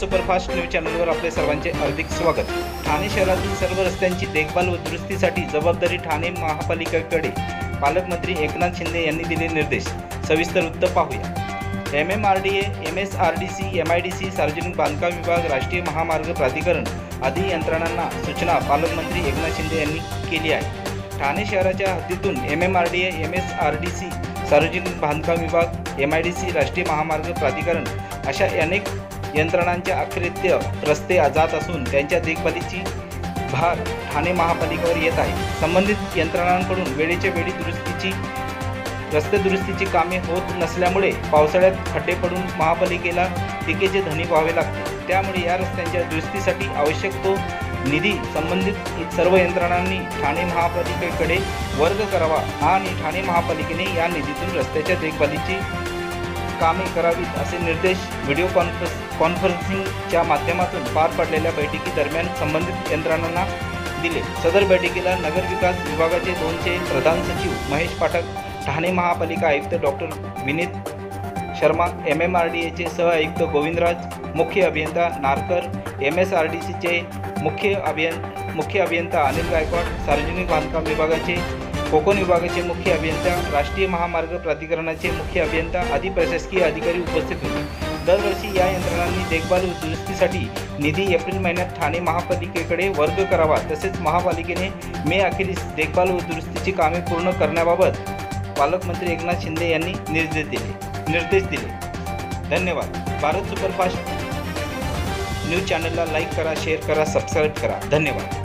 Superfast news चॅनलवर आपले सर्वांचे हार्दिक स्वागत। ठाणे शहरातील सर्व रस्त्यांची देखभाल व दुरुस्तीसाठी जबाबदारी ठाणे महापालिकेकडे पालकमंत्री एकनाथ शिंदे यांनी दिले निर्देश। सविस्तर वृत्त पाहूया। MMRDA, MSRDC, MIDC, सार्वजनिक बांधकाम विभाग, राष्ट्रीय महामार्ग प्राधिकरण आदी यंत्रणांना सूचना पालकमंत्री एकनाथ शिंदे यांनी केली आहे। ठाणे शहराच्या हद्दीतून MMRDA, MSRDC, सार्वजनिक बांधकाम विभाग, MIDC, राष्ट्रीय महामार्ग प्राधिकरण अशा अनेक यंत्रणांच्या अखत्यारीत रस्ते जात असून त्यांच्या देखभालीची भार ठाणे महापालिकेवर येत आहे। संबंधित यंत्रणांकडून वेळेच्या वेळी रस्ते दुरुस्तीची कामे होत नसल्यामुळे पावसाळ्यात खड्डे पडून महापालिकेला टीकेचे धनी व्हावे लागते। त्यामुळे या रस्त्यांच्या दुरुस्तीसाठी आवश्यक तो निधी संबंधित सर्व यंत्रणांनी ठाणे महापालिकेकडे वर्ग करावा आणि ठाणे महापालिकेने या निधीतून रस्त्याच्या देखभालीची कामे करावीत असे निर्देश व्हिडिओ कॉन्फरन्सिंगच्या माध्यमातून पार पडलेल्या बैठकीदरम्यान संबंधित यंत्रणांना दिले। सदर बैठकीला नगरविकास विभागाचे 2चे प्रधान सचिव महेश पाठक, ठाणे महापालिका आयुक्त डॉक्टर विनीत शर्मा, MMRDAचे सह आयुक्त गोविंदराज, मुख्य अभियंता नारकर, MSRDCचे मुख्य अभियंता अनिल गायकवाड, सार्वजनिक बांधकाम विभागाचे कोकण विभागाचे मुख्य अभियंता, राष्ट्रीय महामार्ग प्राधिकरणाचे मुख्य अभियंता आदी प्रशासकीय अधिकारी उपस्थित होते। दरवर्षी या यंत्रणांनी देखभाल व दुरुस्तीसाठी निधी एप्रिल महिन्यात ठाणे महापालिकेकडे वर्ग करावा। तसेच महापालिकेने मे अखेरीस देखभाल व दुरुस्तीची कामे पूर्ण करण्याबाबत पालकमंत्री एकनाथ शिंदे यांनी निर्देश दिले। धन्यवाद। भारत सुपरफास्ट न्यूज चॅनलला लाईक करा, शेअर करा, सबस्क्राईब करा। धन्यवाद।